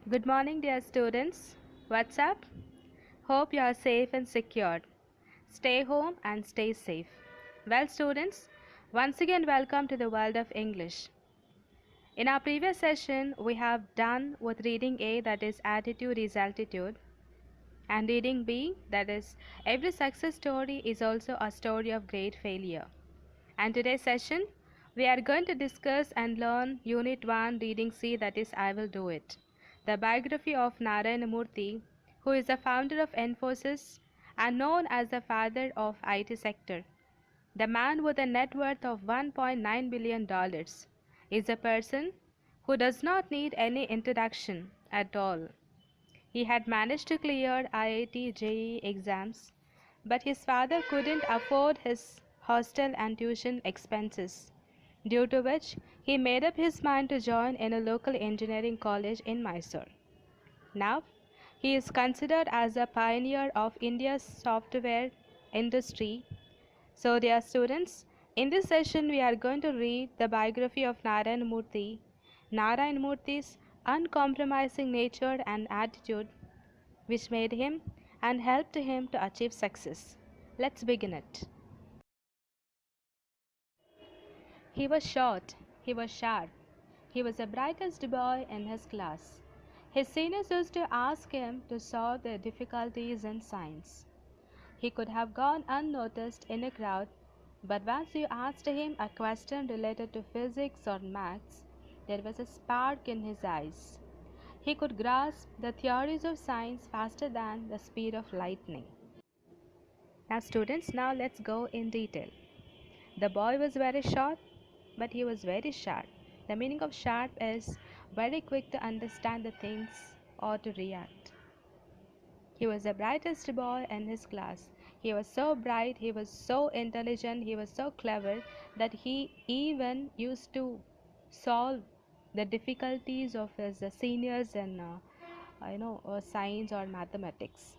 Good morning, dear students. What's up? Hope you are safe and secured. Stay home and stay safe. Well, students, once again, welcome to the world of English. In our previous session, we have done with reading A, that is, attitude is altitude, and reading B, that is, every success story is also a story of great failure. And today's session, we are going to discuss and learn Unit 1, Reading C, that is, I Will Do It. The biography of Narayana Murthy, who is the founder of Infosys and known as the father of IT sector. The man with a net worth of $1.9 billion is a person who does not need any introduction at all. He had managed to clear IIT JEE exams, but his father couldn't afford his hostel and tuition expenses, due to which he made up his mind to join in a local engineering college in Mysore. Now, he is considered as a pioneer of India's software industry. So, dear students, in this session we are going to read the biography of Narayana Murthy. Narayana Murthy's uncompromising nature and attitude which made him and helped him to achieve success. Let's begin it. He was short, he was sharp, he was the brightest boy in his class. His seniors used to ask him to solve their difficulties in science. He could have gone unnoticed in a crowd, but once you asked him a question related to physics or maths, there was a spark in his eyes. He could grasp the theories of science faster than the speed of lightning. Now, students, now let's go in detail. The boy was very short, but he was very sharp. The meaning of sharp is very quick to understand the things or to react. He was the brightest boy in his class. He was so bright, he was so intelligent, he was so clever that he even used to solve the difficulties of his seniors in science or mathematics.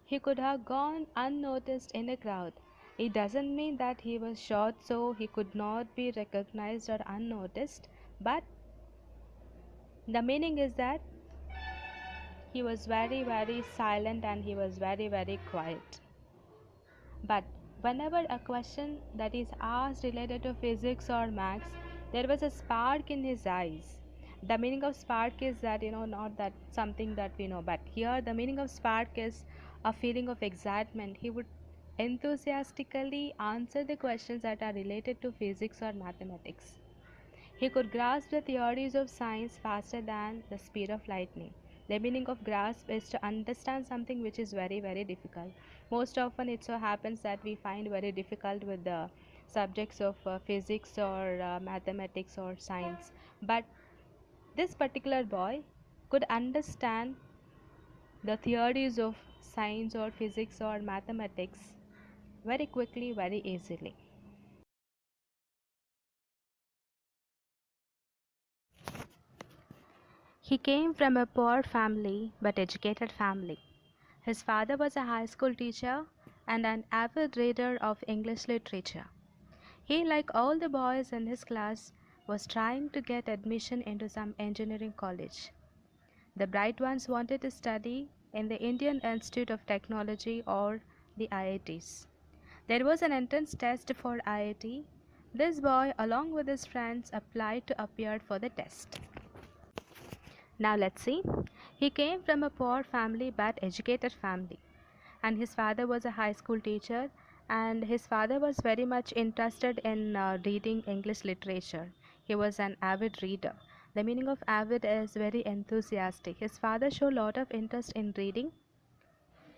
He could have gone unnoticed in a crowd. It doesn't mean that he was short so he could not be recognized or unnoticed, but the meaning is that he was very, very silent and he was very, very quiet. But whenever a question that is asked related to physics or maths, there was a spark in his eyes. The meaning of spark is that, not that something that we know, but here the meaning of spark is a feeling of excitement. He would enthusiastically answer the questions that are related to physics or mathematics. He could grasp the theories of science faster than the speed of lightning. The meaning of grasp is to understand something which is very, very difficult. Most often, it so happens that we find very difficult with the subjects of physics or mathematics or science. But this particular boy could understand the theories of science or physics or mathematics very quickly, very easily. He came from a poor family but educated family. His father was a high school teacher and an avid reader of English literature. He, like all the boys in his class, was trying to get admission into some engineering college. The bright ones wanted to study in the Indian Institute of Technology or the IITs. There was an entrance test for IIT. This boy, along with his friends, applied to appear for the test. Now let's see. He came from a poor family but educated family, and his father was a high school teacher, and his father was very much interested in reading English literature. He was an avid reader. The meaning of avid is very enthusiastic. His father showed a lot of interest in reading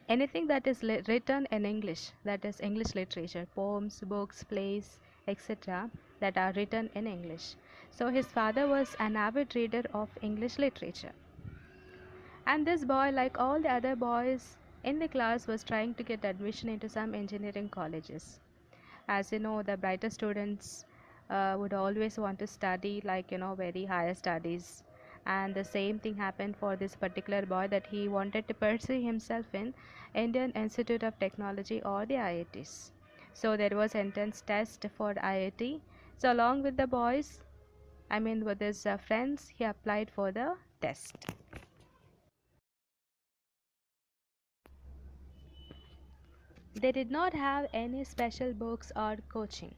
anything that is written in English, that is English literature, poems, books, plays, etc., that are written in English. So his father was an avid reader of English literature. And this boy, like all the other boys in the class, was trying to get admission into some engineering colleges. As you know, the brighter students would always want to study, like, very higher studies. And the same thing happened for this particular boy, that he wanted to pursue himself in Indian Institute of Technology or the IITs. So there was entrance test for IIT. So along with the boys, with his friends, he applied for the test. They did not have any special books or coaching.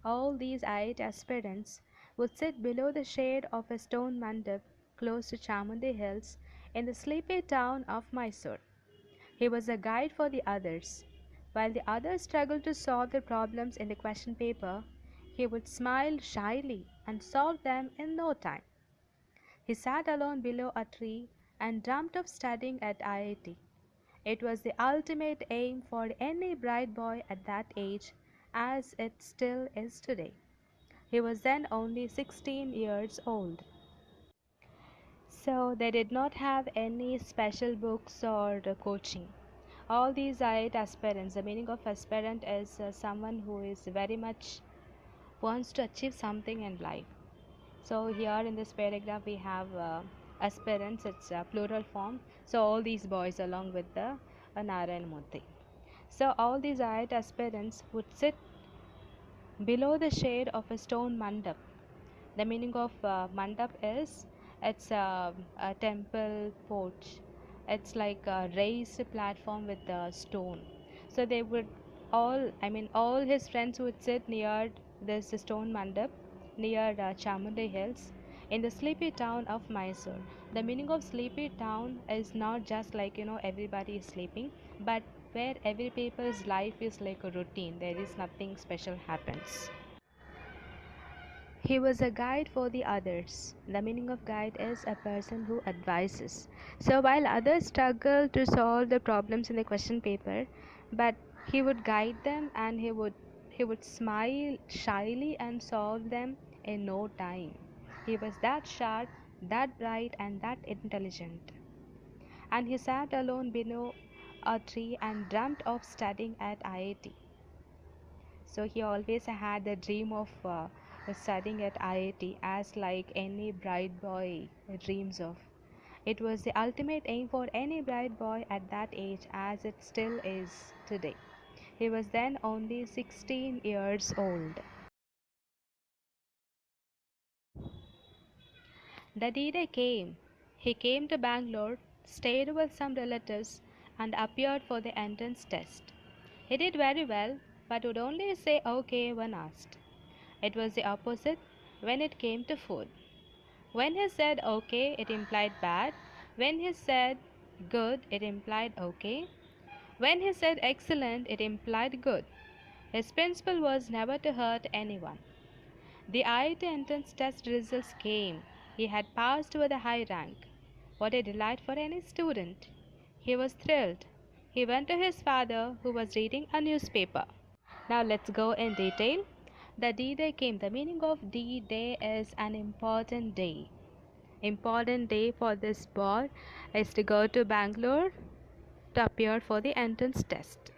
All these 8 aspirants would sit below the shade of a stone mandap close to Chamundi Hills in the sleepy town of Mysore. He was a guide for the others. While the others struggled to solve their problems in the question paper, he would smile shyly and solve them in no time. He sat alone below a tree and dreamt of studying at IIT. It was the ultimate aim for any bright boy at that age, as it still is today. He was then only 16 years old. So they did not have any special books or coaching. All these 8 aspirants, the meaning of aspirant is someone who is very much wants to achieve something in life. So here in this paragraph we have aspirants, it's a plural form. So all these boys along with the Narayan Murthy. So all these 8 aspirants would sit below the shade of a stone mandap. The meaning of mandap is it's a temple porch. It's like a raised platform with a stone. So they would all his friends would sit near this stone mandap near Chamundi Hills in the sleepy town of Mysore. The meaning of sleepy town is not just like everybody is sleeping, but where every people's life is like a routine. There is nothing special happens. He was a guide for the others. The meaning of guide is a person who advises. So while others struggle to solve the problems in the question paper, but he would guide them and he would smile shyly and solve them in no time. He was that sharp, that bright and that intelligent. And he sat alone below a tree and dreamt of studying at IIT. So he always had the dream of studying at IIT as like any bright boy dreams of. It was the ultimate aim for any bright boy at that age as it still is today. He was then only 16 years old. The D-Day came. He came to Bangalore, stayed with some relatives, and appeared for the entrance test. He did very well, but would only say okay when asked. It was the opposite when it came to food. When he said okay, it implied bad. When he said good, it implied okay. When he said excellent, it implied good. His principle was never to hurt anyone. The IIT entrance test results came. He had passed with a high rank. What a delight for any student! He was thrilled. He went to his father, who was reading a newspaper. Now let's go in detail. The D-Day came. The meaning of D-Day is an important day. Important day for this boy is to go to Bangalore to appear for the entrance test.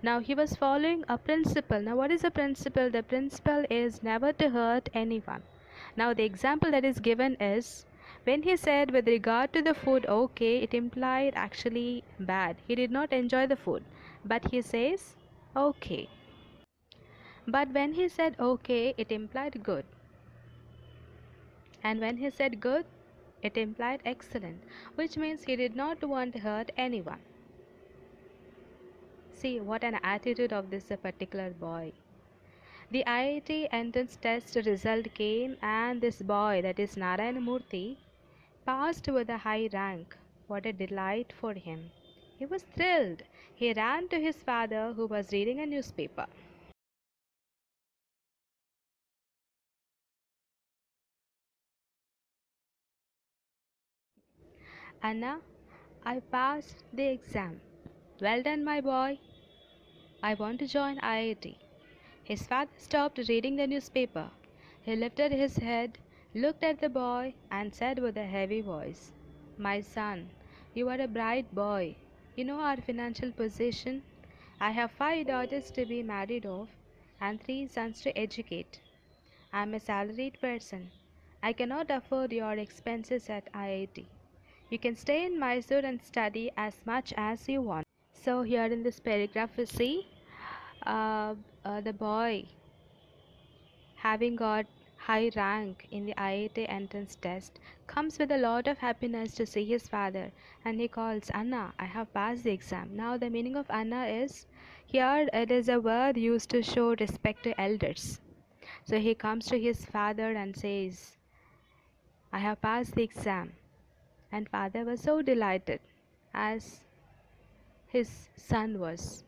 Now he was following a principle. Now what is a principle? The principle is never to hurt anyone. Now the example that is given is when he said with regard to the food okay, it implied actually bad. He did not enjoy the food, but he says okay. But when he said okay, it implied good. And when he said good, it implied excellent, which means he did not want to hurt anyone. See what an attitude of this particular boy. The IIT entrance test result came and this boy, that is Narayan Murthy, passed with a high rank. What a delight for him. He was thrilled. He ran to his father who was reading a newspaper. Anna, I passed the exam. Well done, my boy. I want to join IIT. His father stopped reading the newspaper. He lifted his head, looked at the boy, and said with a heavy voice, "My son, you are a bright boy. You know our financial position. I have 5 daughters to be married off and 3 sons to educate. I am a salaried person. I cannot afford your expenses at IIT. You can stay in Mysore and study as much as you want." So here in this paragraph we see the boy having got high rank in the IIT entrance test, comes with a lot of happiness to see his father, and he calls, Anna, I have passed the exam. Now, the meaning of Anna is here it is a word used to show respect to elders. So he comes to his father and says, I have passed the exam. And father was so delighted as his son was.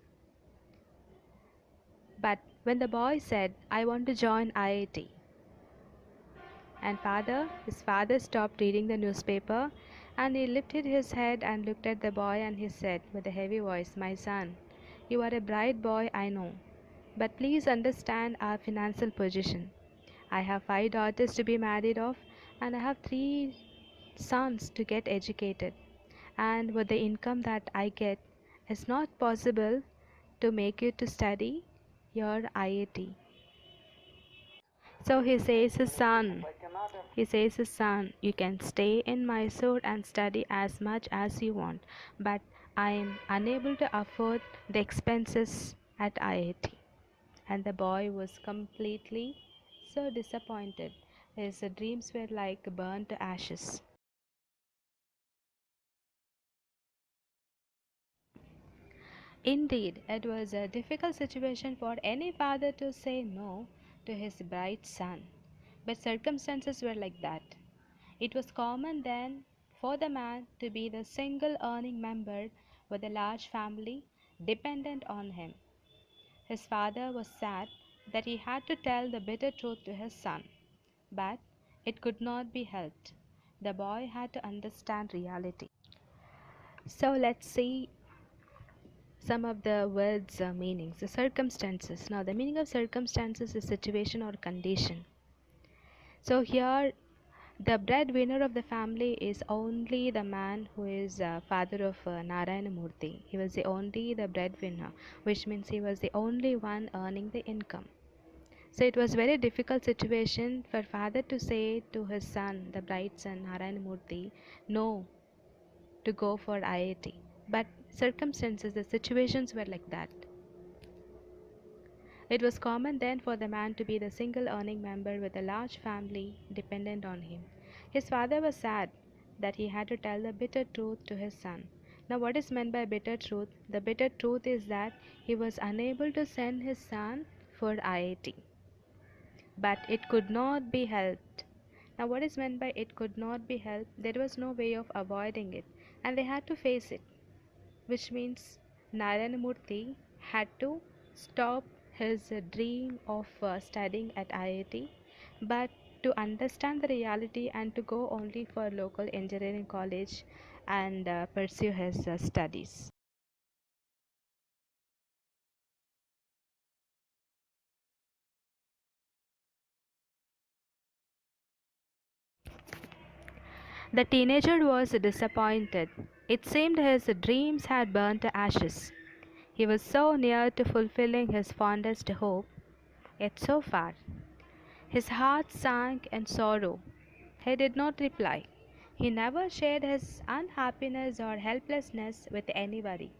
But when the boy said, I want to join IIT, and his father stopped reading the newspaper and he lifted his head and looked at the boy and he said with a heavy voice, My son, you are a bright boy, I know, but please understand our financial position. I have 5 daughters to be married off and I have 3 sons to get educated. And with the income that I get, it's not possible to make you to study your IIT. So he says his son, you can stay in Mysore and study as much as you want, but I am unable to afford the expenses at IIT. And the boy was completely so disappointed. His dreams were like burned to ashes. Indeed, it was a difficult situation for any father to say no to his bright son. But circumstances were like that. It was common then for the man to be the single earning member with a large family dependent on him. His father was sad that he had to tell the bitter truth to his son, but it could not be helped. The boy had to understand reality. So let's see some of the words' meanings. The circumstances. Now, the meaning of circumstances is situation or condition. So, here the breadwinner of the family is only the man who is father of Narayana Murthy. He was the breadwinner, which means he was the only one earning the income. So it was very difficult situation for father to say to his son, the bright son Narayana Murthy, no to go for IIT. But circumstances, the situations were like that. It was common then for the man to be the single earning member with a large family dependent on him. His father was sad that he had to tell the bitter truth to his son. Now, what is meant by bitter truth? The bitter truth is that he was unable to send his son for IIT, but it could not be helped. Now, what is meant by it could not be helped? There was no way of avoiding it, and they had to face it, which means Narayana Murthy had to stop his dream of studying at IIT, but to understand the reality and to go only for local engineering college and pursue his studies. The teenager was disappointed. It seemed his dreams had burned to ashes. He was so near to fulfilling his fondest hope, yet so far. His heart sank in sorrow. He did not reply. He never shared his unhappiness or helplessness with anybody.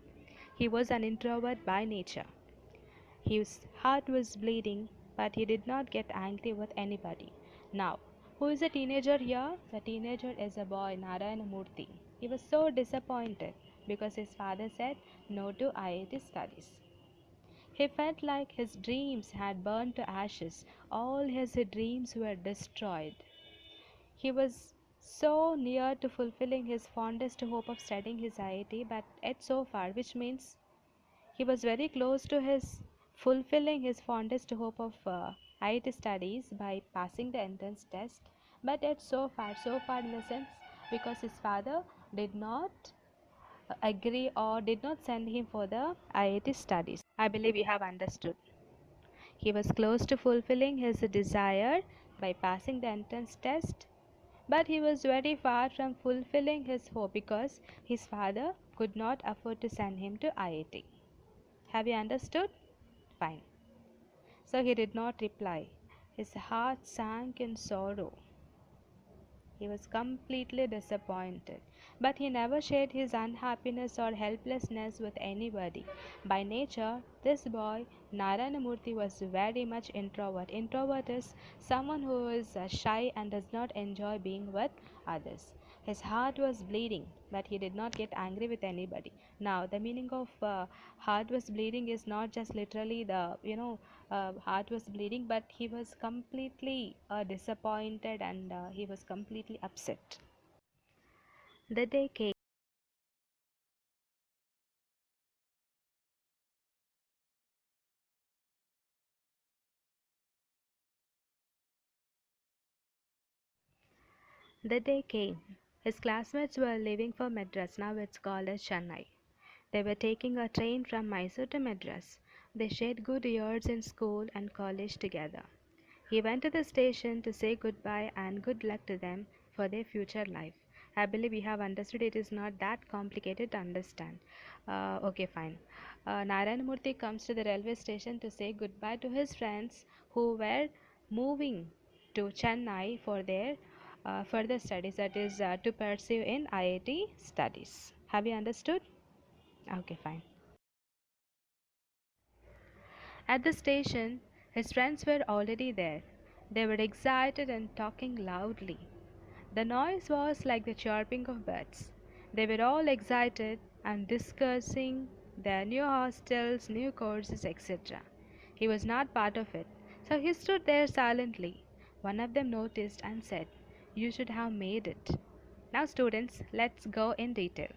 He was an introvert by nature. His heart was bleeding, but he did not get angry with anybody. Now, who is a teenager here? The teenager is a boy, Narayana Murthy. He was so disappointed because his father said no to IIT studies. He felt like his dreams had burned to ashes. All his dreams were destroyed. He was so near to fulfilling his fondest hope of studying his IIT, but yet so far, which means he was very close to his fulfilling his fondest hope of IIT studies by passing the entrance test, but yet so far in the sense because his father did not agree or did not send him for the IIT studies. I believe you have understood. He was close to fulfilling his desire by passing the entrance test, but he was very far from fulfilling his hope because his father could not afford to send him to IIT. Have you understood? Fine. So he did not reply. His heart sank in sorrow. He was completely disappointed. But he never shared his unhappiness or helplessness with anybody. By nature, this boy, Narayanamurthy, was very much introvert. Introvert is someone who is shy and does not enjoy being with others. His heart was bleeding, but he did not get angry with anybody. Now, the meaning of heart was bleeding is not just literally the, heart was bleeding, but he was completely disappointed, and he was completely upset. The day came. The day came. His classmates were leaving for Madras, now it's called as Chennai. They were taking a train from Mysore to Madras. They shared good years in school and college together. He went to the station to say goodbye and good luck to them for their future life. I believe you have understood, it is not that complicated to understand. Okay, fine. Narayanamurthy comes to the railway station to say goodbye to his friends who were moving to Chennai for their further studies, that is, to pursue in IIT studies. Have you understood? Okay, fine. At the station, his friends were already there. They were excited and talking loudly. The noise was like the chirping of birds. They were all excited and discussing their new hostels, new courses, etc. He was not part of it, so he stood there silently. One of them noticed and said, "You should have made it." Now, students, let's go in detail.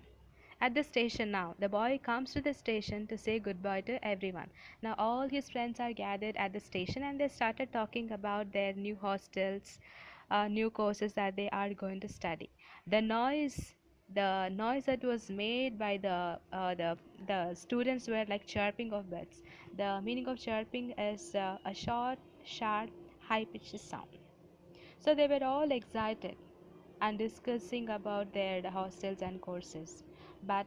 At the station now, the boy comes to the station to say goodbye to everyone. Now, all his friends are gathered at the station and they started talking about their new hostels, new courses that they are going to study. The noise, the noise that was made by the students were like chirping of birds. The meaning of chirping is a short, sharp, high pitched sound. So they were all excited and discussing about their hostels and courses. But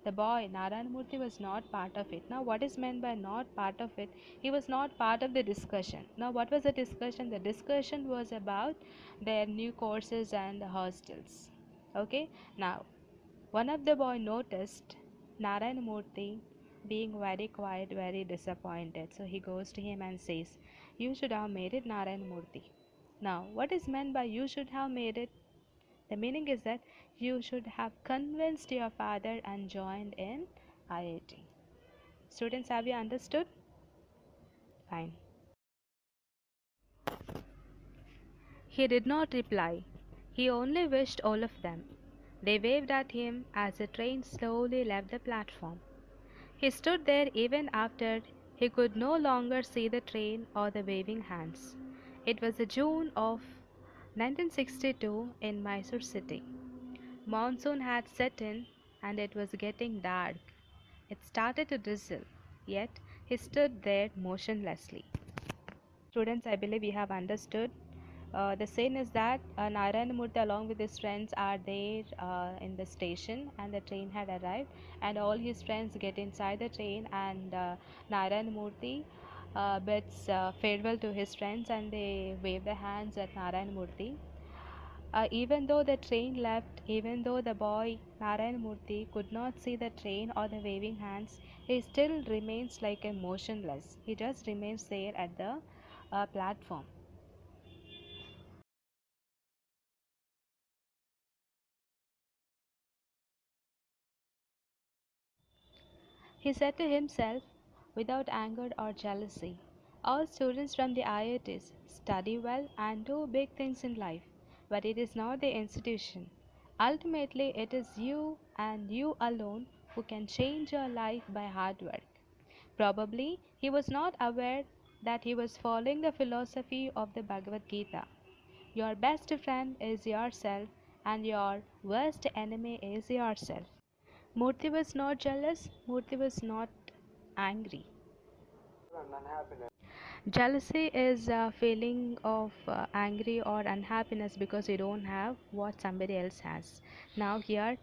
the boy Narayanamurthy was not part of it. Now, what is meant by not part of it? He was not part of the discussion. Now, what was the discussion? The discussion was about their new courses and hostels. Okay. Now, one of the boy noticed Narayanamurthy being very quiet, very disappointed. So he goes to him and says, "You should have made it, Narayanamurthy." Now, what is meant by "you should have made it"? The meaning is that you should have convinced your father and joined in IIT. Students, have you understood? Fine. He did not reply. He only wished all of them. They waved at him as the train slowly left the platform. He stood there even after he could no longer see the train or the waving hands. It was the June of 1962 in Mysore city. Monsoon had set in and it was getting dark. It started to drizzle, yet he stood there motionlessly. Students, I believe you have understood. The scene is that Narayanamurthy along with his friends are there in the station and the train had arrived, and all his friends get inside the train, and Narayanamurthy bids farewell to his friends and they wave their hands at Narayanamurthy. Even though the train left, even though the boy Narayanamurthy could not see the train or the waving hands, he still remains like a motionless. He just remains there at the platform. He said to himself, without anger or jealousy, "All students from the IITs study well and do big things in life, but it is not the institution. Ultimately, it is you and you alone who can change your life by hard work." Probably he was not aware that he was following the philosophy of the Bhagavad Gita. Your best friend is yourself, and your worst enemy is yourself. Murthy was not jealous, Murthy was not angry. Jealousy is a feeling of angry or unhappiness because you don't have what somebody else has. Now here,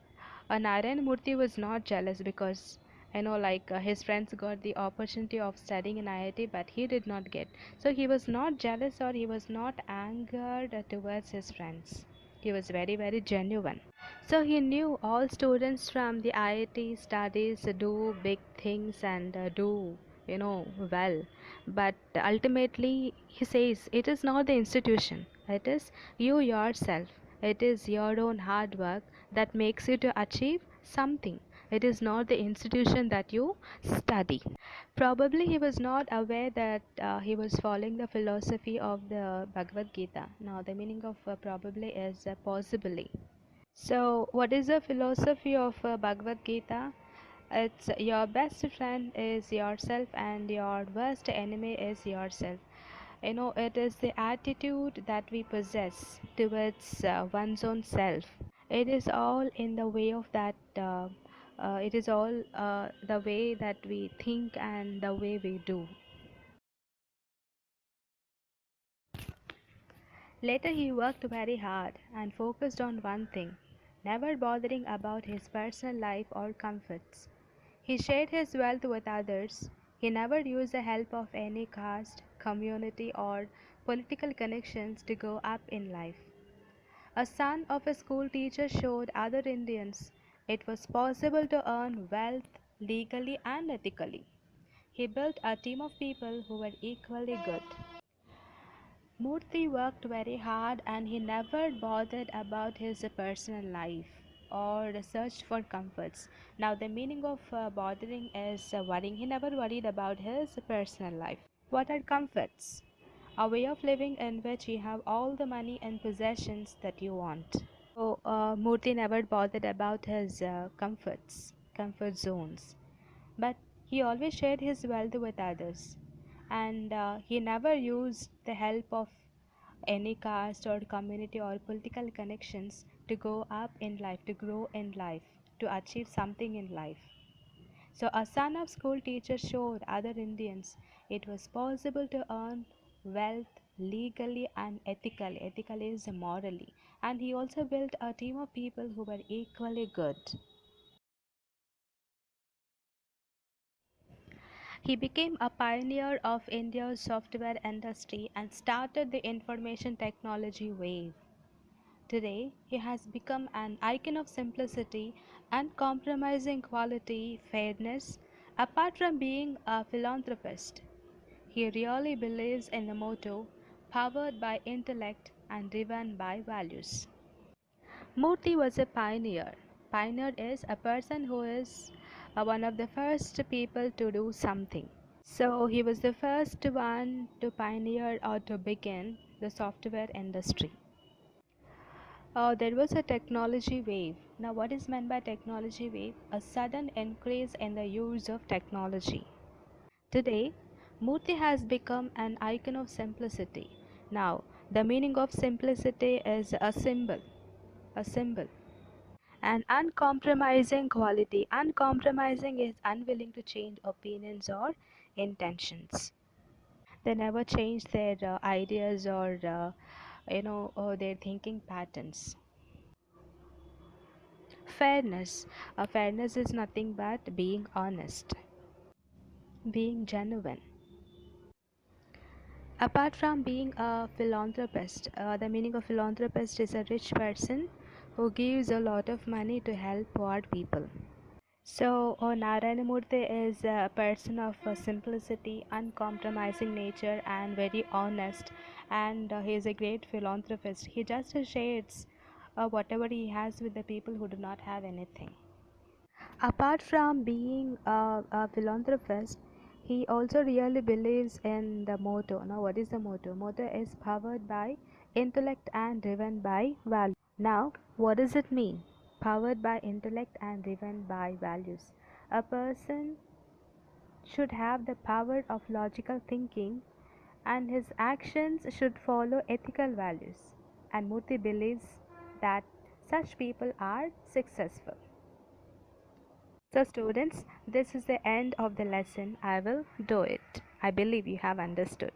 Narayan Murthy was not jealous because his friends got the opportunity of studying in IIT, but he did not get. So he was not jealous or he was not angered towards his friends. He was very, very genuine. So he knew all students from the IIT studies do big things and do, well. But ultimately, he says it is not the institution, it is you yourself. It is your own hard work that makes you to achieve something. It is not the institution that you study. Probably he was not aware that he was following the philosophy of the Bhagavad Gita. Now, the meaning of probably is possibly. So, what is the philosophy of Bhagavad Gita? It's your best friend is yourself and your worst enemy is yourself. It is the attitude that we possess towards one's own self. It is all in the way of that, it is all the way that we think and the way we do. Later, he worked very hard and focused on one thing, never bothering about his personal life or comforts. He shared his wealth with others. He never used the help of any caste, community, or political connections to go up in life. A son of a school teacher showed other Indians it was possible to earn wealth legally and ethically. He built a team of people who were equally good. Murthy worked very hard and he never bothered about his personal life or searched for comforts. Now, the meaning of bothering is worrying. He never worried about his personal life. What are comforts? A way of living in which you have all the money and possessions that you want. So, Murthy never bothered about his comfort zones. But he always shared his wealth with others, and he never used the help of any caste or community or political connections to go up in life, to grow in life, to achieve something in life. So, a son of school teacher showed other Indians it was possible to earn wealth legally and ethically. Ethically is morally. And he also built a team of people who were equally good. He became a pioneer of India's software industry and started the information technology wave. Today, he has become an icon of simplicity, uncompromising quality, fairness. Apart from being a philanthropist, he really believes in the motto powered by intellect and driven by values. Murthy was a pioneer. Pioneer is a person who is one of the first people to do something. So he was the first one to pioneer or to begin the software industry. There was a technology wave. Now, what is meant by technology wave? A sudden increase in the use of technology. Today, Murthy has become an icon of simplicity. Now, the meaning of simplicity is a symbol. A symbol. An uncompromising quality. Uncompromising is unwilling to change opinions or intentions. They never change their ideas or or their thinking patterns. Fairness. Fairness is nothing but being honest, being genuine. Apart from being a philanthropist, the meaning of philanthropist is a rich person who gives a lot of money to help poor people. So, Narayana Murthy is a person of simplicity, uncompromising nature, and very honest. And he is a great philanthropist. He just shares whatever he has with the people who do not have anything. Apart from being a philanthropist, he also really believes in the motto. Now, what is the motto? Motto is powered by intellect and driven by value. Now, what does it mean? Powered by intellect and driven by values. A person should have the power of logical thinking and his actions should follow ethical values. And Murthy believes that such people are successful. So, students, this is the end of the lesson. I will do it. I believe you have understood.